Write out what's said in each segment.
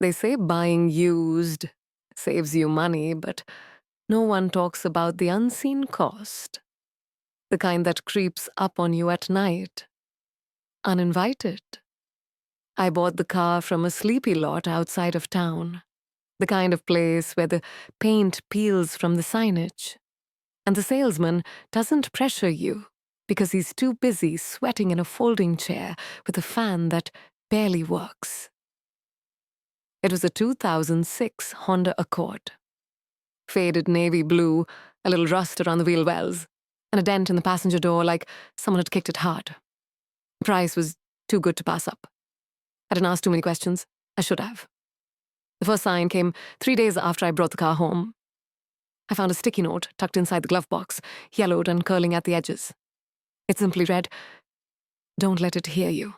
They say buying used saves you money, but no one talks about the unseen cost, the kind that creeps up on you at night, uninvited. I bought the car from a sleepy lot outside of town, the kind of place where the paint peels from the signage, and the salesman doesn't pressure you because he's too busy sweating in a folding chair with a fan that barely works. It was a 2006 Honda Accord. Faded navy blue, a little rust around the wheel wells, and a dent in the passenger door like someone had kicked it hard. The price was too good to pass up. I didn't ask too many questions. I should have. The first sign came 3 days after I brought the car home. I found a sticky note tucked inside the glove box, yellowed and curling at the edges. It simply read, "Don't let it hear you."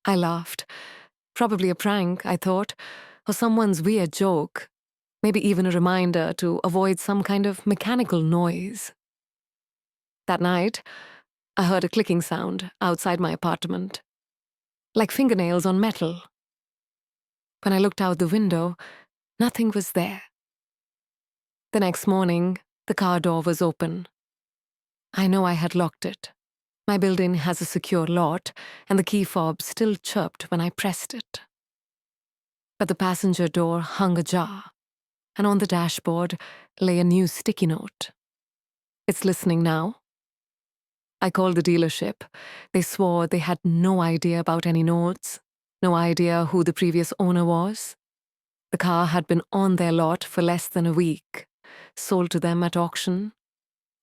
I laughed. Probably a prank, I thought, or someone's weird joke. Maybe even a reminder to avoid some kind of mechanical noise. That night, I heard a clicking sound outside my apartment, like fingernails on metal. When I looked out the window, nothing was there. The next morning, the car door was open. I know I had locked it. My building has a secure lock, and the key fob still chirped when I pressed it. But the passenger door hung ajar, and on the dashboard lay a new sticky note. It's listening now. I called the dealership. They swore they had no idea about any notes, no idea who the previous owner was. The car had been on their lot for less than a week, sold to them at auction.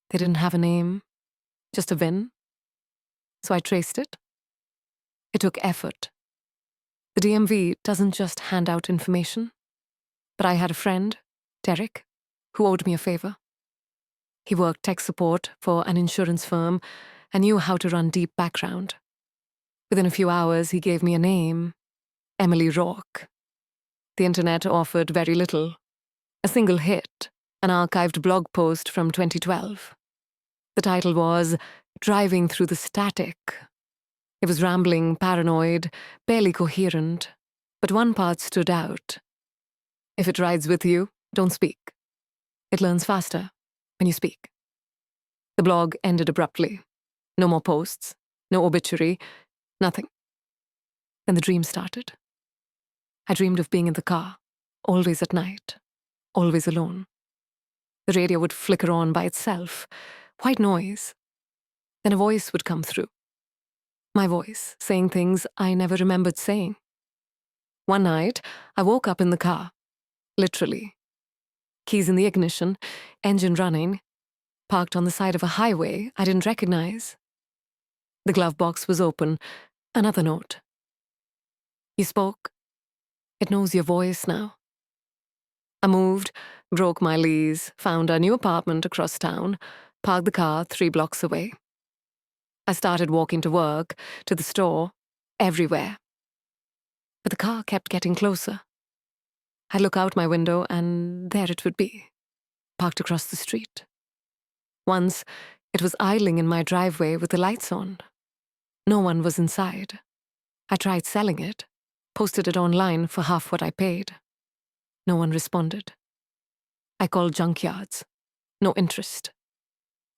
They didn't have a name, just a VIN. So I traced it. It took effort. The DMV doesn't just hand out information. But I had a friend, Derek, who owed me a favor. He worked tech support for an insurance firm and knew how to run deep background. Within a few hours, he gave me a name, Emily Rourke. The internet offered very little. A single hit, an archived blog post from 2012. The title was Driving Through the Static. It was rambling, paranoid, barely coherent, but one part stood out. If it rides with you, don't speak. It learns faster when you speak. The blog ended abruptly. No more posts, no obituary, nothing. Then the dream started. I dreamed of being in the car, always at night, always alone. The radio would flicker on by itself, white noise. Then a voice would come through. My voice, saying things I never remembered saying. One night, I woke up in the car, literally. Keys in the ignition, engine running, parked on the side of a highway I didn't recognize. The glove box was open, another note. You spoke. It knows your voice now. I moved, broke my lease, found a new apartment across town, parked the car 3 blocks away. I started walking to work, to the store, everywhere. But the car kept getting closer. I'd look out my window and there it would be, parked across the street. Once, it was idling in my driveway with the lights on. No one was inside. I tried selling it, posted it online for half what I paid. No one responded. I called junkyards. No interest.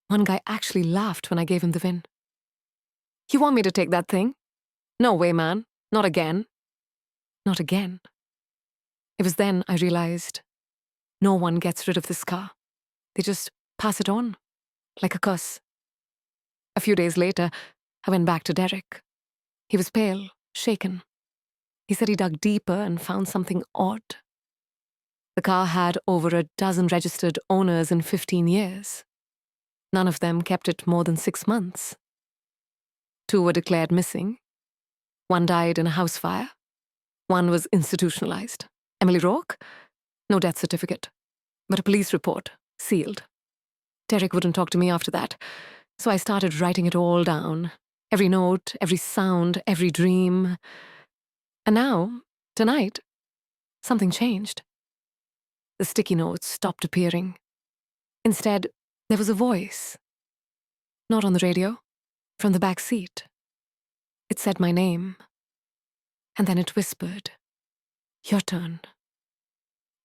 One guy actually laughed when I gave him the VIN. You want me to take that thing? No way, man. Not again. Not again. It was then I realized no one gets rid of this car. They just pass it on, like a curse. A few days later, I went back to Derek. He was pale, shaken. He said he dug deeper and found something odd. The car had over a dozen registered owners in 15 years. None of them kept it more than 6 months. 2 were declared missing. 1 died in a house fire. 1 was institutionalized. Emily Rourke? No death certificate, but a police report, sealed. Derek wouldn't talk to me after that, so I started writing it all down. Every note, every sound, every dream. And now, tonight, something changed. The sticky notes stopped appearing. Instead, there was a voice. Not on the radio, from the back seat. It said my name. And then it whispered, Your turn.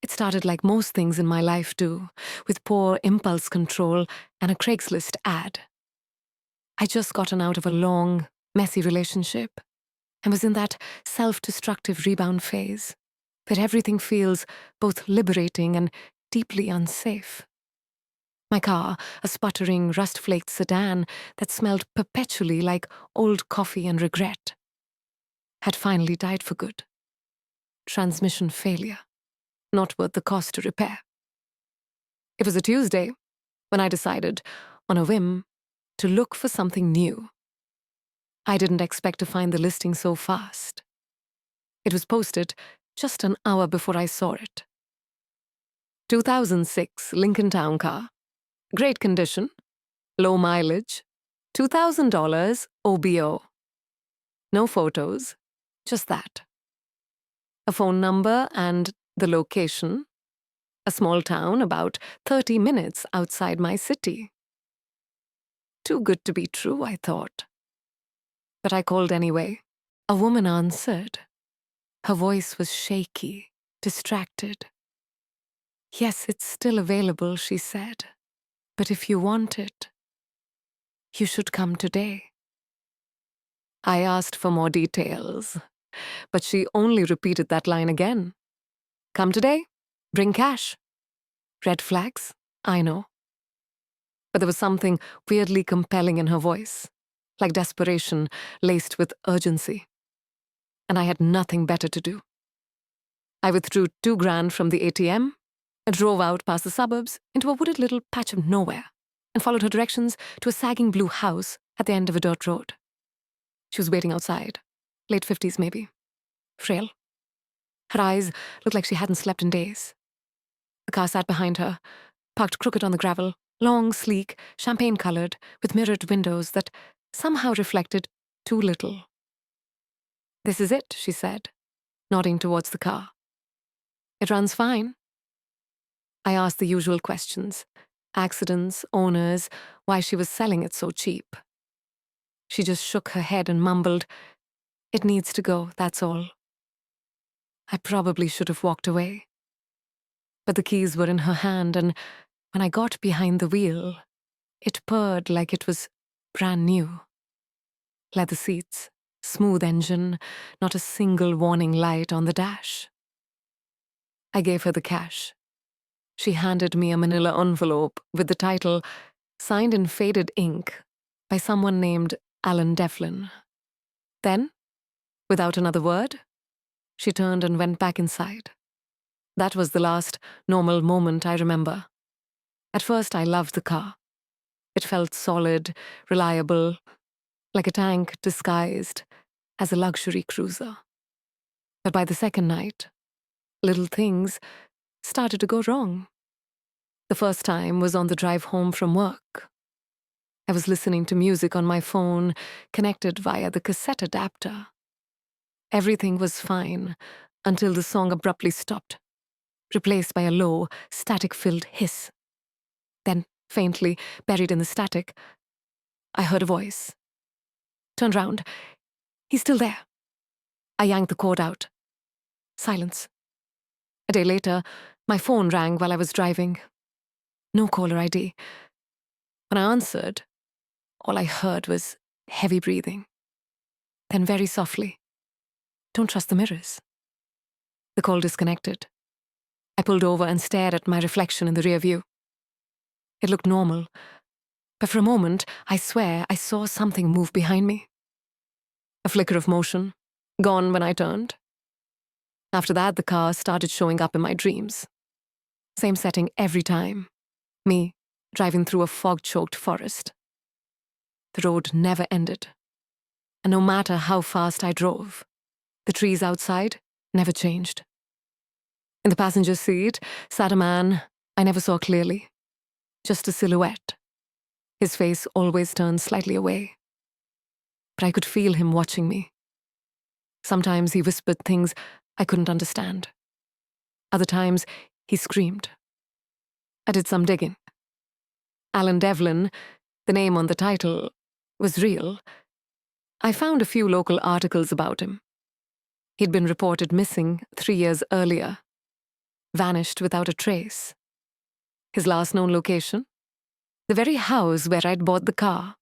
It started like most things in my life do, with poor impulse control and a Craigslist ad. I'd just gotten out of a long, messy relationship and was in that self-destructive rebound phase, where everything feels both liberating and deeply unsafe. My car, a sputtering, rust-flaked sedan that smelled perpetually like old coffee and regret, had finally died for good. Transmission failure, not worth the cost to repair. It was a Tuesday when I decided, on a whim, to look for something new. I didn't expect to find the listing so fast. It was posted just an hour before I saw it. 2006 Lincoln Town Car. Great condition. Low mileage. $2,000 OBO. No photos. Just that. A phone number and the location. A small town about 30 minutes outside my city. Too good to be true, I thought. But I called anyway. A woman answered. Her voice was shaky, distracted. Yes, it's still available, she said. But if you want it, you should come today. I asked for more details, but she only repeated that line again. Come today, bring cash. Red flags, I know. But there was something weirdly compelling in her voice, like desperation laced with urgency. And I had nothing better to do. I withdrew $2,000 from the ATM and drove out past the suburbs into a wooded little patch of nowhere and followed her directions to a sagging blue house at the end of a dirt road. She was waiting outside, late 50s maybe, frail. Her eyes looked like she hadn't slept in days. The car sat behind her, parked crooked on the gravel, long, sleek, champagne-colored, with mirrored windows that somehow reflected too little. This is it, she said, nodding towards the car. It runs fine. I asked the usual questions. Accidents, owners, why she was selling it so cheap. She just shook her head and mumbled, "It needs to go, that's all." I probably should have walked away. But the keys were in her hand, and when I got behind the wheel, it purred like it was brand new. Leather seats, smooth engine, not a single warning light on the dash. I gave her the cash. She handed me a manila envelope with the title, signed in faded ink, by someone named Alan Devlin. Then, without another word, she turned and went back inside. That was the last normal moment I remember. At first, I loved the car. It felt solid, reliable, like a tank disguised as a luxury cruiser. But by the second night, little things started to go wrong. The first time was on the drive home from work. I was listening to music on my phone, connected via the cassette adapter. Everything was fine until the song abruptly stopped, replaced by a low, static-filled hiss. Then, faintly, buried in the static, I heard a voice. Turned round. He's still there. I yanked the cord out. Silence. A day later, my phone rang while I was driving. No caller ID. When I answered, all I heard was heavy breathing. Then very softly, "Don't trust the mirrors." The call disconnected. I pulled over and stared at my reflection in the rear view. It looked normal, but for a moment, I swear I saw something move behind me. A flicker of motion, gone when I turned. After that, the car started showing up in my dreams. Same setting every time. Me, driving through a fog-choked forest. The road never ended. And no matter how fast I drove, the trees outside never changed. In the passenger seat sat a man I never saw clearly. Just a silhouette. His face always turned slightly away. But I could feel him watching me. Sometimes he whispered things I couldn't understand. Other times, he screamed. I did some digging. Alan Devlin, the name on the title, was real. I found a few local articles about him. He'd been reported missing 3 years earlier, vanished without a trace. His last known location? The very house where I'd bought the car.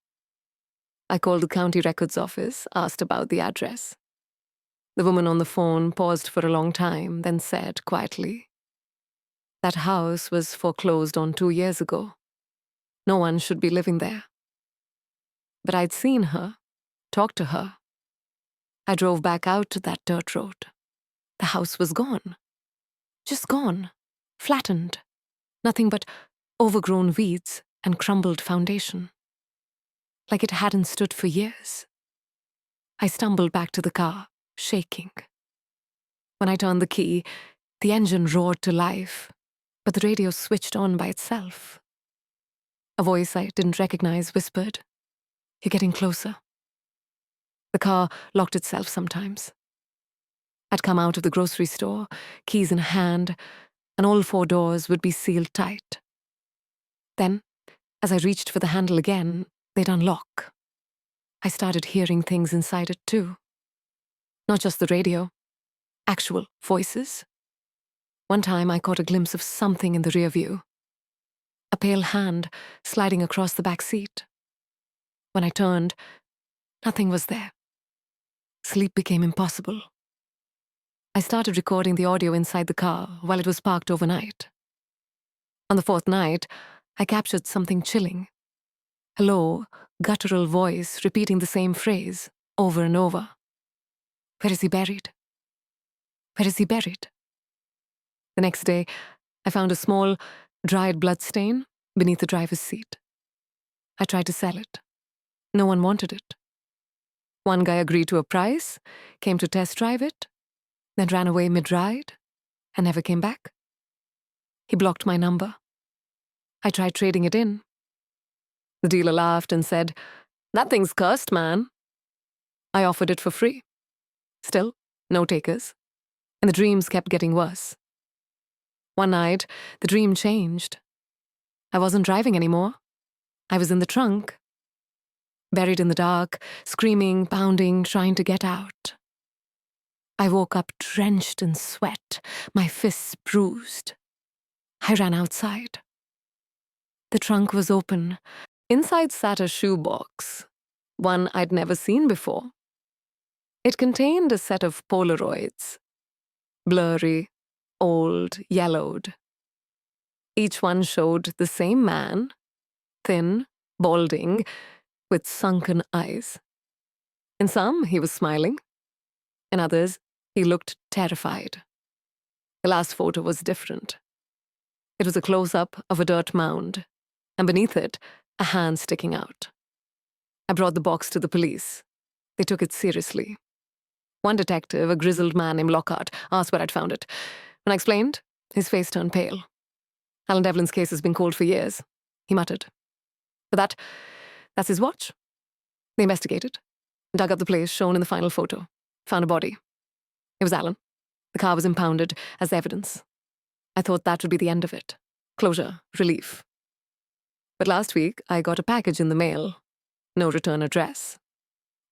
I called the county records office, asked about the address. The woman on the phone paused for a long time, then said quietly, "That house was foreclosed on 2 years ago. No one should be living there." But I'd seen her, talked to her. I drove back out to that dirt road. The house was gone. Just gone. Flattened. Nothing but overgrown weeds and crumbled foundation. Like it hadn't stood for years. I stumbled back to the car, shaking. When I turned the key, the engine roared to life, but the radio switched on by itself. A voice I didn't recognize whispered, "You're getting closer." The car locked itself sometimes. I'd come out of the grocery store, keys in hand, and all 4 doors would be sealed tight. Then, as I reached for the handle again, they'd unlock. I started hearing things inside it too. Not just the radio, actual voices. One time I caught a glimpse of something in the rear view. A pale hand sliding across the back seat. When I turned, nothing was there. Sleep became impossible. I started recording the audio inside the car while it was parked overnight. On the 4th night, I captured something chilling. A low, guttural voice repeating the same phrase over and over. "Where is he buried? Where is he buried?" The next day, I found a small, dried blood stain beneath the driver's seat. I tried to sell it. No one wanted it. One guy agreed to a price, came to test drive it, then ran away mid-ride and never came back. He blocked my number. I tried trading it in. The dealer laughed and said, "That thing's cursed, man." I offered it for free. Still, no takers. And the dreams kept getting worse. One night, the dream changed. I wasn't driving anymore. I was in the trunk. Buried in the dark, screaming, pounding, trying to get out. I woke up drenched in sweat, my fists bruised. I ran outside. The trunk was open. Inside sat a shoebox, one I'd never seen before. It contained a set of Polaroids, blurry, old, yellowed. Each one showed the same man, thin, balding, with sunken eyes. In some, he was smiling. In others, he looked terrified. The last photo was different. It was a close-up of a dirt mound, and beneath it, a hand sticking out. I brought the box to the police. They took it seriously. One detective, a grizzled man named Lockhart, asked where I'd found it. When I explained, his face turned pale. "Alan Devlin's case has been cold for years," he muttered. "But that's his watch." They investigated, dug up the place shown in the final photo, found a body. It was Alan. The car was impounded as evidence. I thought that would be the end of it. Closure, relief. But last week, I got a package in the mail. No return address.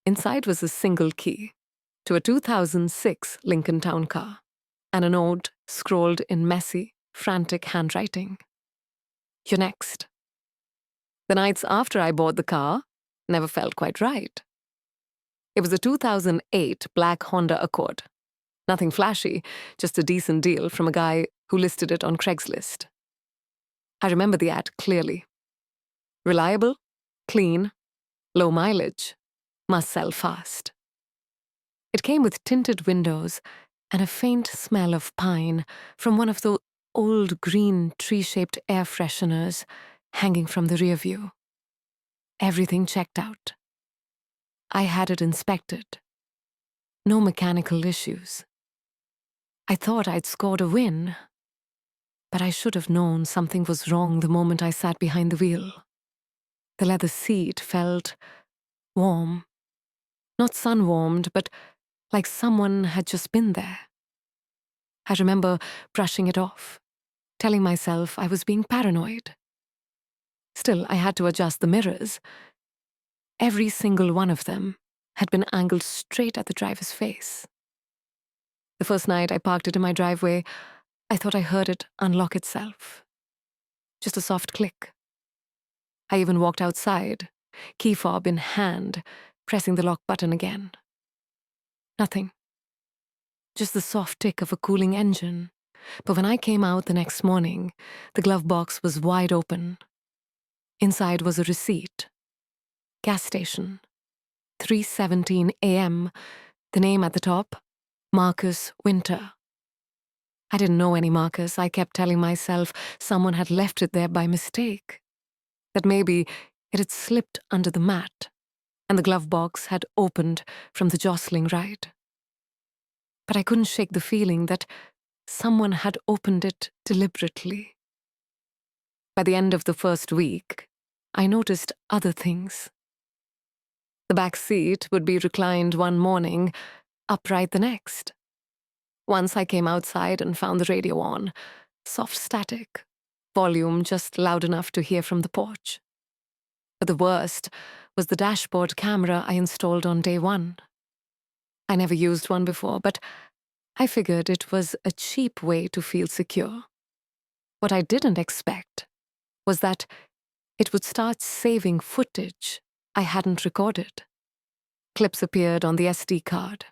Inside was a single key to a 2006 Lincoln Town Car and a note scrawled in messy, frantic handwriting. "You're next." The nights after I bought the car never felt quite right. It was a 2008 black Honda Accord. Nothing flashy, just a decent deal from a guy who listed it on Craigslist. I remember the ad clearly. Reliable, clean, low mileage, must sell fast. It came with tinted windows and a faint smell of pine from one of the old green tree-shaped air fresheners hanging from the rear view. Everything checked out. I had it inspected. No mechanical issues. I thought I'd scored a win, but I should have known something was wrong the moment I sat behind the wheel. The leather seat felt warm. Not sun-warmed, but like someone had just been there. I remember brushing it off, telling myself I was being paranoid. Still, I had to adjust the mirrors. Every single one of them had been angled straight at the driver's face. The first night I parked it in my driveway, I thought I heard it unlock itself. Just a soft click. I even walked outside, key fob in hand, pressing the lock button again. Nothing. Just the soft tick of a cooling engine. But when I came out the next morning, the glove box was wide open. Inside was a receipt. Gas station. 3:17 a.m. The name at the top, Marcus Winter. I didn't know any Marcus. I kept telling myself someone had left it there by mistake. That maybe it had slipped under the mat, and the glove box had opened from the jostling ride. But I couldn't shake the feeling that someone had opened it deliberately. By the end of the first week, I noticed other things. The back seat would be reclined one morning, upright the next. Once I came outside and found the radio on, soft static, volume just loud enough to hear from the porch. But the worst was the dashboard camera I installed on day one. I never used one before, but I figured it was a cheap way to feel secure. What I didn't expect was that it would start saving footage I hadn't recorded. Clips appeared on the SD card.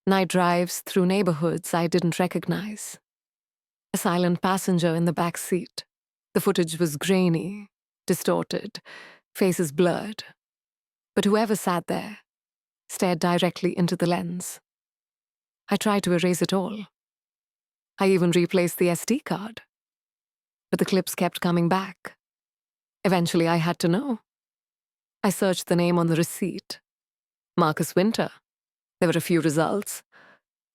Night drives through neighborhoods I didn't recognize. A silent passenger in the back seat. The footage was grainy, distorted, faces blurred. But whoever sat there stared directly into the lens. I tried to erase it all. I even replaced the SD card. But the clips kept coming back. Eventually I had to know. I searched the name on the receipt. Marcus Winter. There were a few results.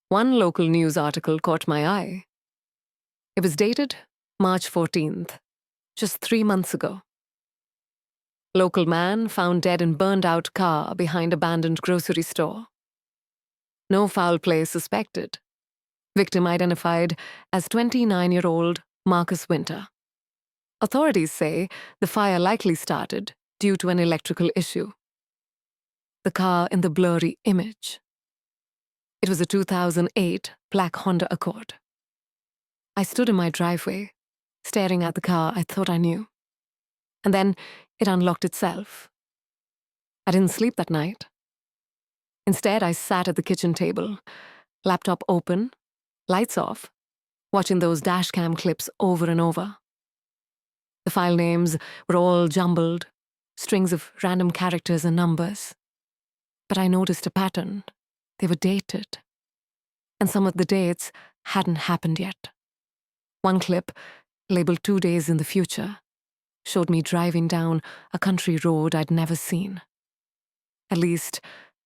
One local news article caught my eye. It was dated March 14th, just 3 months ago. Local man found dead in burned-out car behind abandoned grocery store. No foul play suspected. Victim identified as 29-year-old Marcus Winter. Authorities say the fire likely started due to an electrical issue. The car in the blurry image. It was a 2008 black Honda Accord. I stood in my driveway, staring at the car I thought I knew. And then it unlocked itself. I didn't sleep that night. Instead, I sat at the kitchen table, laptop open, lights off, watching those dashcam clips over and over. The file names were all jumbled, strings of random characters and numbers. But I noticed a pattern. They were dated. And some of the dates hadn't happened yet. One clip, labeled 2 days in the future, showed me driving down a country road I'd never seen. At least,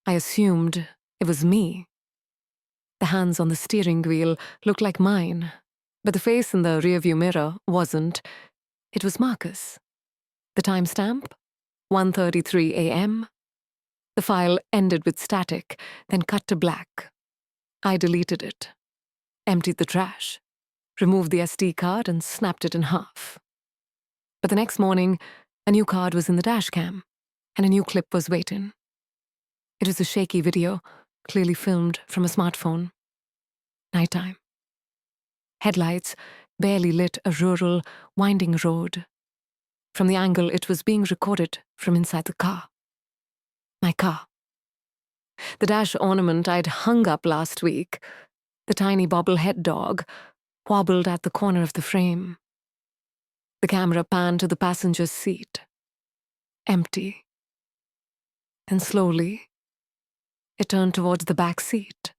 I assumed it was me. The hands on the steering wheel looked like mine, but the face in the rearview mirror wasn't. It was Marcus. The timestamp? 1:33 a.m. The file ended with static, then cut to black. I deleted it, emptied the trash, removed the SD card and snapped it in half. But the next morning, a new card was in the dashcam, and a new clip was waiting. It was a shaky video, clearly filmed from a smartphone. Nighttime. Headlights barely lit a rural, winding road. From the angle it was being recorded from inside the car. My car. The dash ornament I'd hung up last week, the tiny bobblehead dog, wobbled at the corner of the frame. The camera panned to the passenger's seat. Empty. Then slowly, it turned towards the back seat.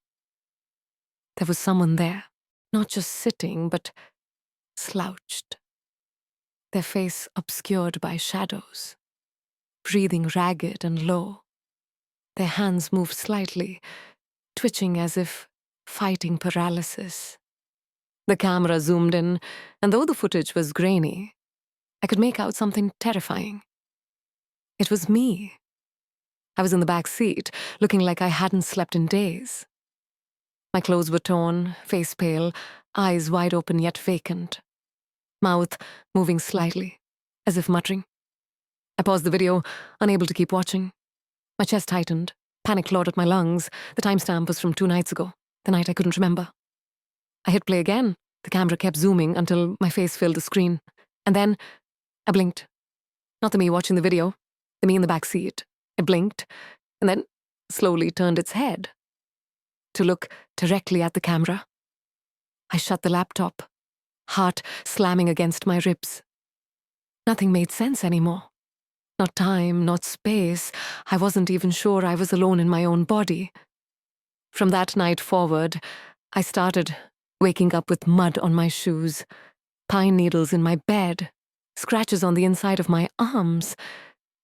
There was someone there, not just sitting, but slouched. Their face obscured by shadows, breathing ragged and low. Their hands moved slightly, twitching as if fighting paralysis. The camera zoomed in, and though the footage was grainy, I could make out something terrifying. It was me. I was in the back seat, looking like I hadn't slept in days. My clothes were torn, face pale, eyes wide open yet vacant. Mouth moving slightly, as if muttering. I paused the video, unable to keep watching. My chest tightened, panic clawed at my lungs. The timestamp was from 2 nights ago. The night I couldn't remember. I hit play again. The camera kept zooming until my face filled the screen. And then I blinked. Not the me watching the video, the me in the back seat. It blinked and then slowly turned its head to look directly at the camera. I shut the laptop, heart slamming against my ribs. Nothing made sense anymore. Not time, not space. I wasn't even sure I was alone in my own body. From that night forward, I started waking up with mud on my shoes, pine needles in my bed, scratches on the inside of my arms,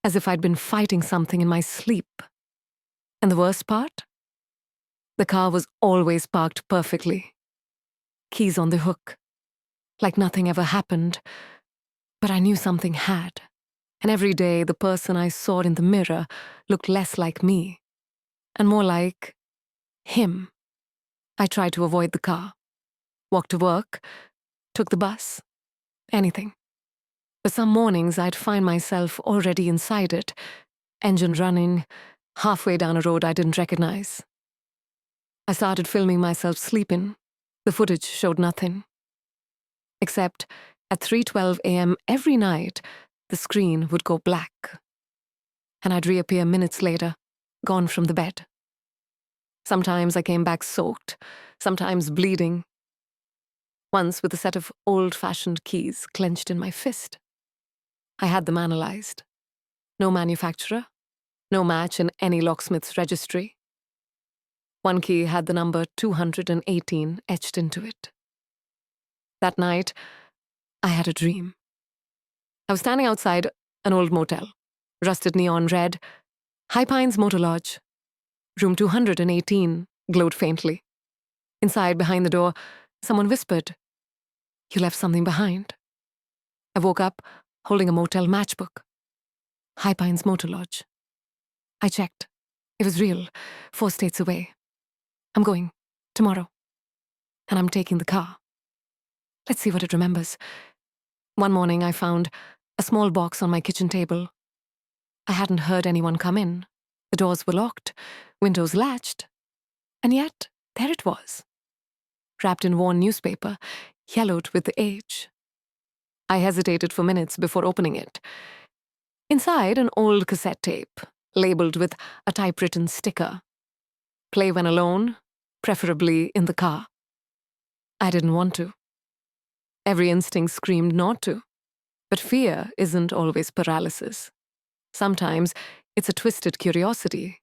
as if I'd been fighting something in my sleep. And the worst part? The car was always parked perfectly. Keys on the hook. Like nothing ever happened. But I knew something had. And every day the person I saw in the mirror looked less like me and more like him. I tried to avoid the car. Walked to work, took the bus, anything. But some mornings I'd find myself already inside it, engine running, halfway down a road I didn't recognize. I started filming myself sleeping. The footage showed nothing. Except at 3:12 a.m. every night, the screen would go black. And I'd reappear minutes later, gone from the bed. Sometimes I came back soaked, sometimes bleeding. Once with a set of old-fashioned keys clenched in my fist. I had them analyzed. No manufacturer, no match in any locksmith's registry. One key had the number 218 etched into it. That night, I had a dream. I was standing outside an old motel, rusted neon red, High Pines Motor Lodge. Room 218 glowed faintly. Inside, behind the door, someone whispered, "You left something behind." I woke up, holding a motel matchbook. High Pines Motor Lodge. I checked. It was real, 4 states away. I'm going, tomorrow. And I'm taking the car. Let's see what it remembers. One morning I found a small box on my kitchen table. I hadn't heard anyone come in. The doors were locked, windows latched. And yet, there it was. Wrapped in worn newspaper, yellowed with age. I hesitated for minutes before opening it. Inside, an old cassette tape, labeled with a typewritten sticker. Play when alone, preferably in the car. I didn't want to. Every instinct screamed not to. But fear isn't always paralysis. Sometimes it's a twisted curiosity,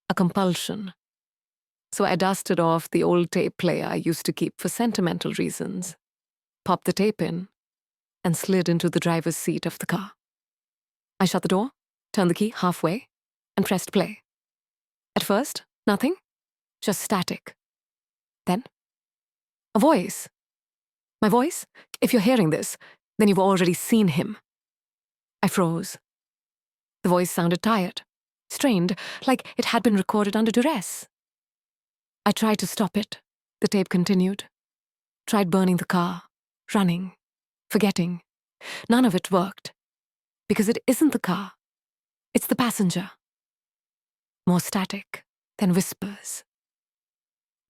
a compulsion. So I dusted off the old tape player I used to keep for sentimental reasons, popped the tape in, and slid into the driver's seat of the car. I shut the door, turned the key halfway, and pressed play. At first, nothing, just static. Then, a voice. My voice? If you're hearing this, then you've already seen him. I froze. The voice sounded tired, strained, like it had been recorded under duress. I tried to stop it. The tape continued. Tried burning the car, running, forgetting. None of it worked. Because it isn't the car. It's the passenger. More static, then whispers.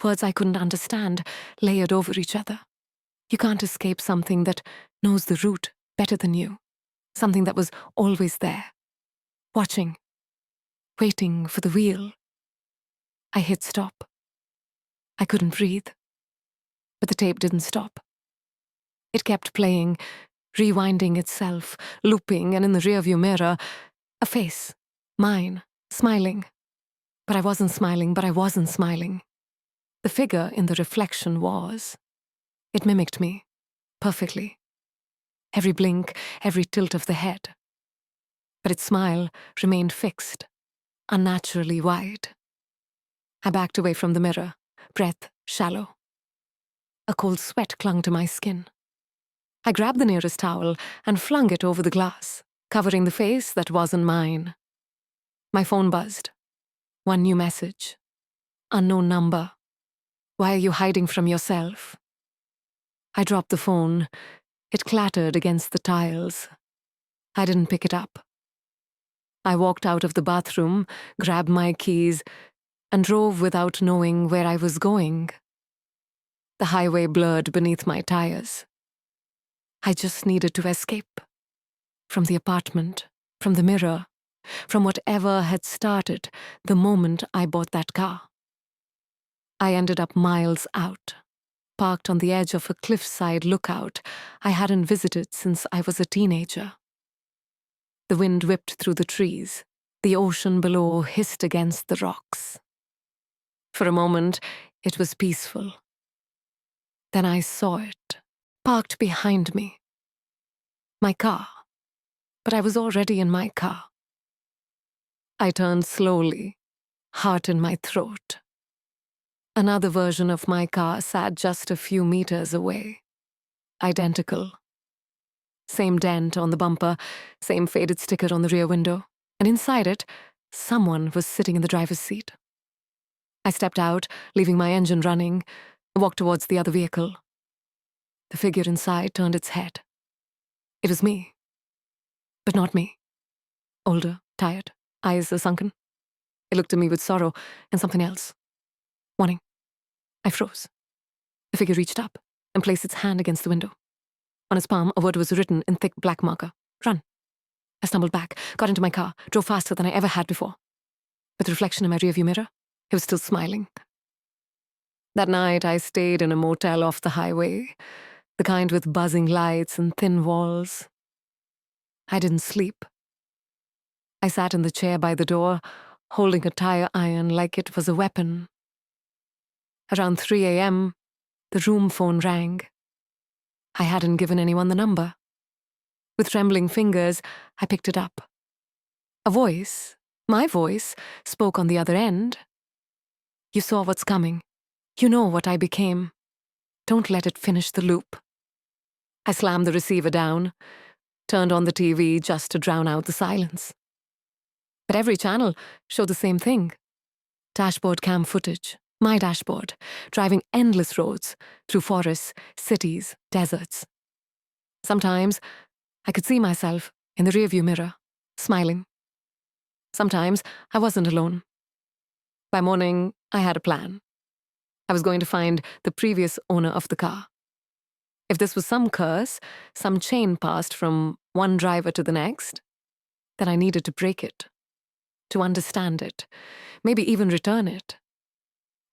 Words I couldn't understand, layered over each other. You can't escape something that knows the route better than you. Something that was always there. Watching. Waiting for the wheel. I hit stop. I couldn't breathe. But the tape didn't stop. It kept playing, rewinding itself, looping, and in the rearview mirror, a face. Mine. Smiling. But I wasn't smiling, but I wasn't smiling. The figure in the reflection was. It mimicked me, perfectly. Every blink, every tilt of the head. But its smile remained fixed, unnaturally wide. I backed away from the mirror, breath shallow. A cold sweat clung to my skin. I grabbed the nearest towel and flung it over the glass, covering the face that wasn't mine. My phone buzzed. One new message. Unknown number. Why are you hiding from yourself? I dropped the phone. It clattered against the tiles. I didn't pick it up. I walked out of the bathroom, grabbed my keys, and drove without knowing where I was going. The highway blurred beneath my tires. I just needed to escape. From the apartment, from the mirror, from whatever had started the moment I bought that car. I ended up miles out, parked on the edge of a cliffside lookout I hadn't visited since I was a teenager. The wind whipped through the trees. The ocean below hissed against the rocks. For a moment, it was peaceful. Then I saw it, parked behind me. My car. But I was already in my car. I turned slowly, heart in my throat. Another version of my car sat just a few meters away. Identical. Same dent on the bumper, same faded sticker on the rear window, and inside it, someone was sitting in the driver's seat. I stepped out, leaving my engine running, walked towards the other vehicle. The figure inside turned its head. It was me. But not me. Older, tired, eyes sunken. It looked at me with sorrow and something else. Warning. I froze. The figure reached up and placed its hand against the window. On its palm, a word was written in thick black marker. Run. I stumbled back, got into my car, drove faster than I ever had before. With the reflection in my rearview mirror, it was still smiling. That night, I stayed in a motel off the highway, the kind with buzzing lights and thin walls. I didn't sleep. I sat in the chair by the door, holding a tire iron like it was a weapon. Around 3 a.m., the room phone rang. I hadn't given anyone the number. With trembling fingers, I picked it up. A voice, my voice, spoke on the other end. You saw what's coming. You know what I became. Don't let it finish the loop. I slammed the receiver down, turned on the TV just to drown out the silence. But every channel showed the same thing. Dashboard cam footage, my dashboard, driving endless roads through forests, cities, deserts. Sometimes I could see myself in the rearview mirror, smiling. Sometimes I wasn't alone. By morning, I had a plan. I was going to find the previous owner of the car. If this was some curse, some chain passed from one driver to the next, then I needed to break it, to understand it, maybe even return it.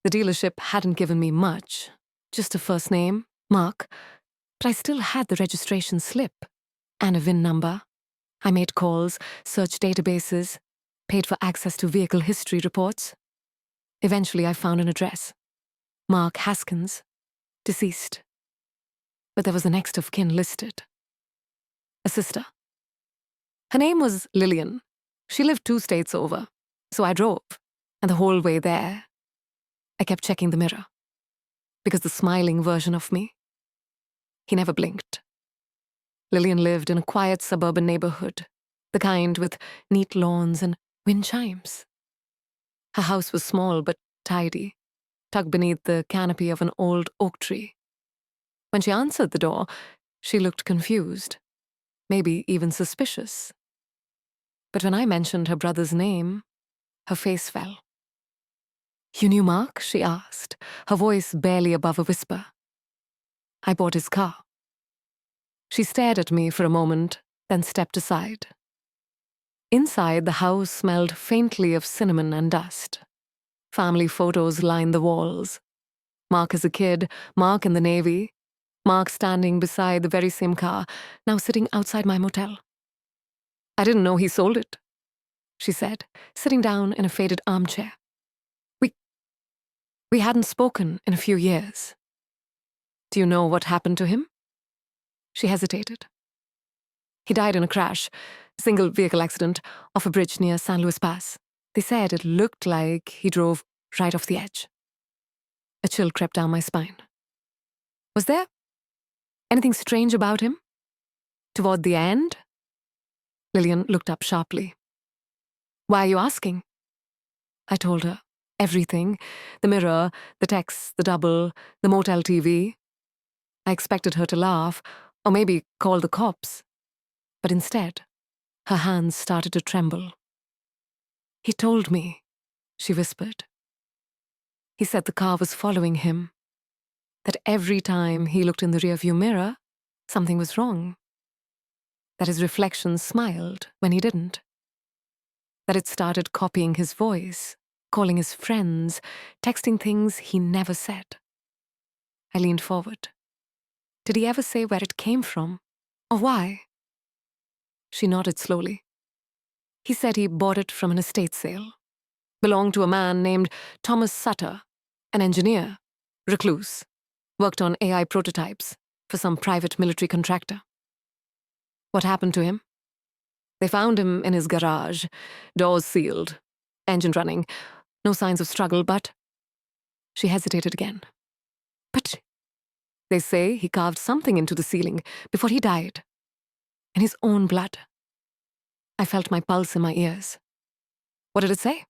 The dealership hadn't given me much, just a first name, Mark, but I still had the registration slip and a VIN number. I made calls, searched databases, paid for access to vehicle history reports. Eventually, I found an address. Mark Haskins, deceased. But there was a next of kin listed. A sister. Her name was Lillian. She lived 2 states over, so I drove, and the whole way there, I kept checking the mirror. Because the smiling version of me, he never blinked. Lillian lived in a quiet suburban neighborhood, the kind with neat lawns and wind chimes. Her house was small but tidy, tucked beneath the canopy of an old oak tree. When she answered the door, she looked confused, maybe even suspicious. But when I mentioned her brother's name, her face fell. You knew Mark? She asked, her voice barely above a whisper. I bought his car. She stared at me for a moment, then stepped aside. Inside, the house smelled faintly of cinnamon and dust. Family photos lined the walls. Mark as a kid, Mark in the Navy, Mark standing beside the very same car, now sitting outside my motel. I didn't know he sold it, she said, sitting down in a faded armchair. We hadn't spoken in a few years. Do you know what happened to him? She hesitated. He died in a crash, single vehicle accident, off a bridge near San Luis Pass. They said it looked like he drove right off the edge. A chill crept down my spine. Was there anything strange about him? Toward the end? Lillian looked up sharply. Why are you asking? I told her. Everything. The mirror, the texts, the double, the motel TV. I expected her to laugh, or maybe call the cops. But instead, her hands started to tremble. He told me, she whispered. He said the car was following him. That every time he looked in the rearview mirror, something was wrong. That his reflection smiled when he didn't. That it started copying his voice, calling his friends, texting things he never said. I leaned forward. Did he ever say where it came from? Or why? She nodded slowly. He said he bought it from an estate sale. Belonged to a man named Thomas Sutter, an engineer, recluse, worked on AI prototypes for some private military contractor. What happened to him? They found him in his garage, doors sealed, engine running, no signs of struggle, but... She hesitated again. But they say he carved something into the ceiling before he died. In his own blood. I felt my pulse in my ears. What did it say?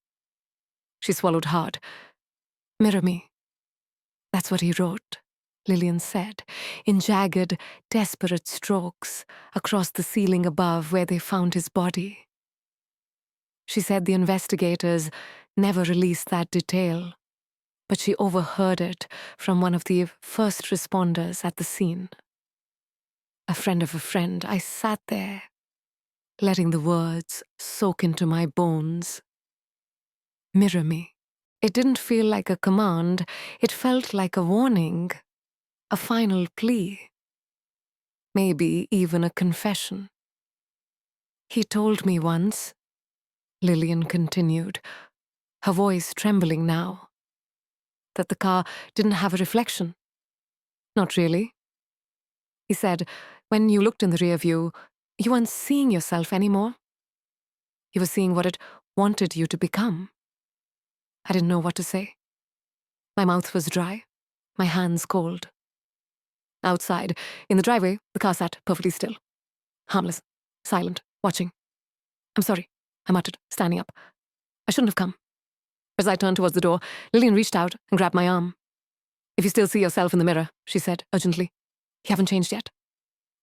She swallowed hard. Mirror me. That's what he wrote, Lillian said, in jagged, desperate strokes across the ceiling above where they found his body. She said the investigators never released that detail, but she overheard it from one of the first responders at the scene. A friend of a friend. I sat there, letting the words soak into my bones. Mirror me. It didn't feel like a command. It felt like a warning, a final plea. Maybe even a confession. He told me once, Lillian continued, her voice trembling now, that the car didn't have a reflection. Not really. He said, when you looked in the rear view, you weren't seeing yourself anymore. You were seeing what it wanted you to become. I didn't know what to say. My mouth was dry, my hands cold. Outside, in the driveway, the car sat perfectly still. Harmless, silent, watching. I'm sorry, I muttered, standing up. I shouldn't have come. As I turned towards the door, Lillian reached out and grabbed my arm. If you still see yourself in the mirror, she said, urgently, you haven't changed yet.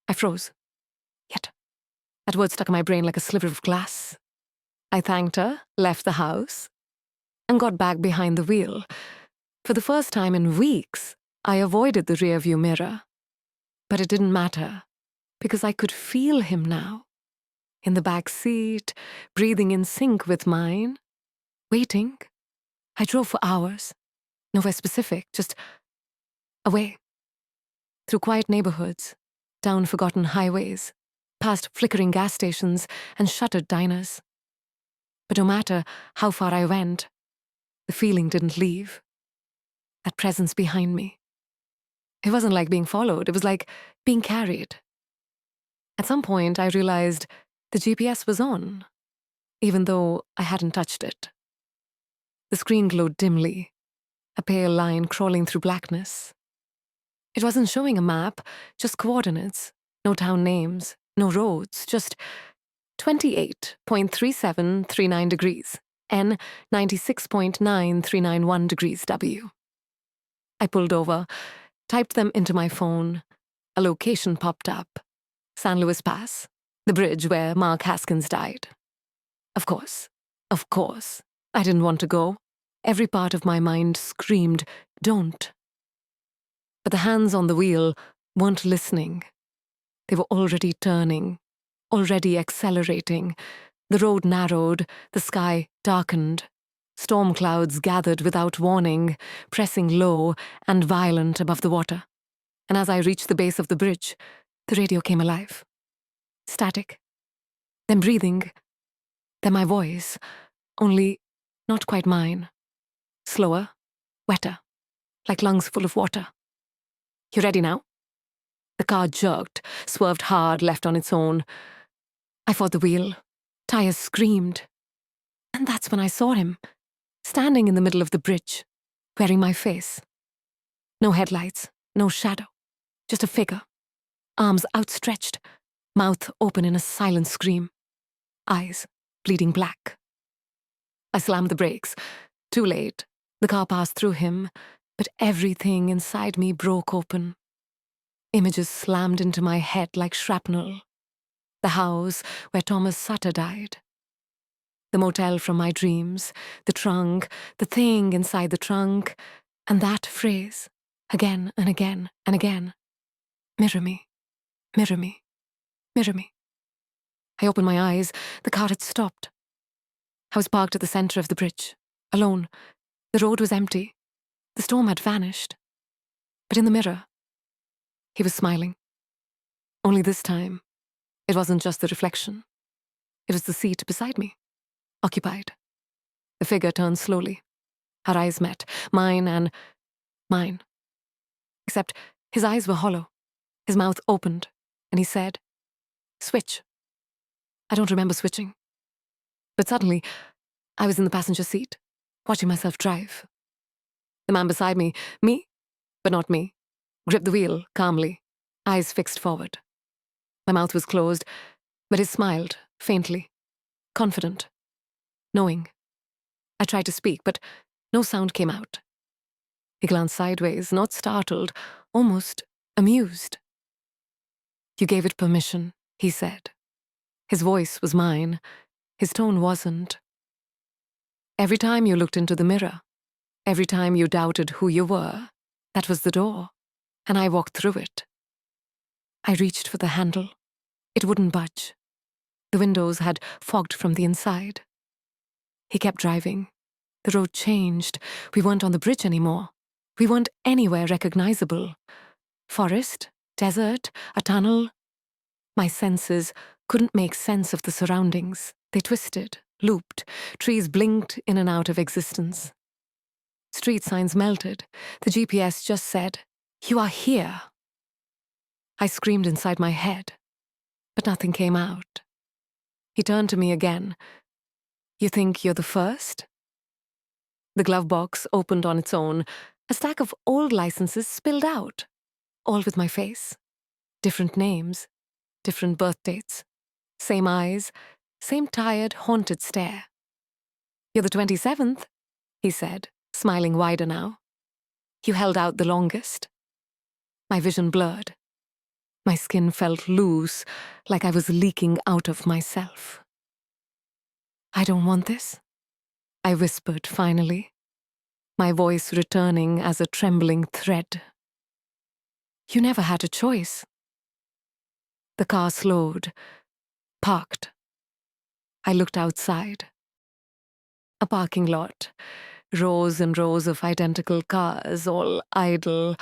I froze. Yet. That word stuck in my brain like a sliver of glass. I thanked her, left the house, and got back behind the wheel. For the first time in weeks, I avoided the rearview mirror. But it didn't matter, because I could feel him now. In the back seat, breathing in sync with mine. Waiting. I drove for hours. Nowhere specific, just away. Through quiet neighborhoods, down forgotten highways, past flickering gas stations and shuttered diners. But no matter how far I went, the feeling didn't leave. That presence behind me. It wasn't like being followed, it was like being carried. At some point, I realized the GPS was on, even though I hadn't touched it. The screen glowed dimly, a pale line crawling through blackness. It wasn't showing a map, just coordinates, no town names, no roads, just 28.3739 degrees, N 96.9391 degrees W. I pulled over, typed them into my phone. A location popped up. San Luis Pass, the bridge where Mark Haskins died. Of course, I didn't want to go. Every part of my mind screamed, don't. But the hands on the wheel weren't listening. They were already turning, already accelerating. The road narrowed, the sky darkened. Storm clouds gathered without warning, pressing low and violent above the water. And as I reached the base of the bridge, the radio came alive. Static. Then breathing. Then my voice, only not quite mine. Slower, wetter, like lungs full of water. You ready now? The car jerked, swerved hard, left on its own. I fought the wheel. Tires screamed. And that's when I saw him, standing in the middle of the bridge, wearing my face. No headlights, no shadow, just a figure. Arms outstretched, mouth open in a silent scream. Eyes bleeding black. I slammed the brakes. Too late. The car passed through him, but everything inside me broke open. Images slammed into my head like shrapnel. The house where Thomas Sutter died. The motel from my dreams, the trunk, the thing inside the trunk, and that phrase, Again and again and again. Mirror me, mirror me, mirror me. I opened my eyes. The car had stopped. I was parked at the center of the bridge, alone. The road was empty. The storm had vanished. But in the mirror, he was smiling. Only this time, it wasn't just the reflection. It was the seat beside me, occupied. The figure turned slowly. Our eyes met, mine and mine. Except his eyes were hollow. His mouth opened, and he said, "Switch." I don't remember switching. But suddenly, I was in the passenger seat, watching myself drive. The man beside me, but not me, gripped the wheel calmly, eyes fixed forward. My mouth was closed, but he smiled, faintly, confident, knowing. I tried to speak, but no sound came out. He glanced sideways, not startled, almost amused. "You gave it permission," he said. His voice was mine. His tone wasn't. "Every time you looked into the mirror, every time you doubted who you were, that was the door, and I walked through it." I reached for the handle. It wouldn't budge. The windows had fogged from the inside. He kept driving. The road changed. We weren't on the bridge anymore. We weren't anywhere recognizable. Forest, desert, a tunnel. My senses couldn't make sense of the surroundings. They twisted, looped. Trees blinked in and out of existence. Street signs melted. The GPS just said, "You are here." I screamed inside my head, but nothing came out. He turned to me again. "You think you're the first?" The glove box opened on its own. A stack of old licenses spilled out, all with my face. Different names, different birth dates. Same eyes, same tired, haunted stare. "You're the 27th, he said, smiling wider now. "You held out the longest." My vision blurred. My skin felt loose, like I was leaking out of myself. "I don't want this," I whispered finally, my voice returning as a trembling thread. "You never had a choice." The car slowed, parked. I looked outside. A parking lot, rows and rows of identical cars, all idle,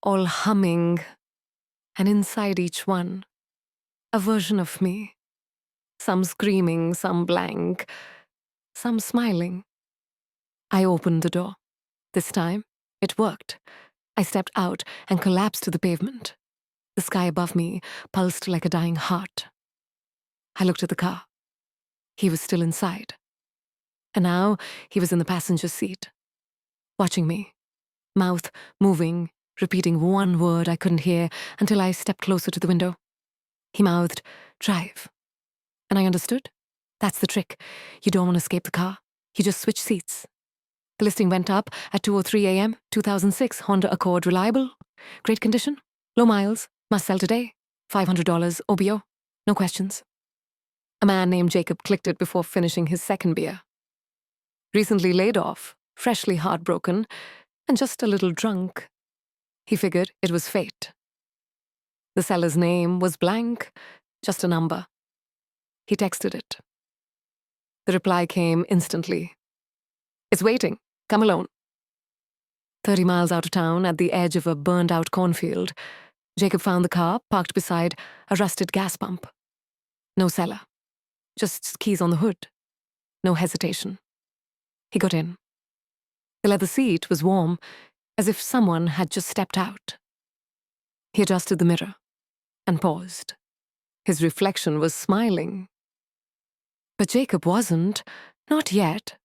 all humming, and inside each one, a version of me. Some screaming, some blank, some smiling. I opened the door. This time, it worked. I stepped out and collapsed to the pavement. The sky above me pulsed like a dying heart. I looked at the car. He was still inside. And now he was in the passenger seat, watching me, mouth moving, repeating one word I couldn't hear until I stepped closer to the window. He mouthed, "Drive." And I understood. That's the trick. You don't want to escape the car. You just switch seats. The listing went up at 2:03 a.m., 2006 Honda Accord, reliable, great condition, low miles, must sell today, $500 OBO, no questions. A man named Jacob clicked it before finishing his second beer. Recently laid off, freshly heartbroken, and just a little drunk. He figured it was fate. The seller's name was blank, just a number. He texted it. The reply came instantly. "It's waiting. Come alone." 30 miles out of town, at the edge of a burned-out cornfield, Jacob found the car parked beside a rusted gas pump. No seller. Just keys on the hood. No hesitation. He got in. The leather seat was warm, as if someone had just stepped out. He adjusted the mirror and paused. His reflection was smiling. But Jacob wasn't, not yet.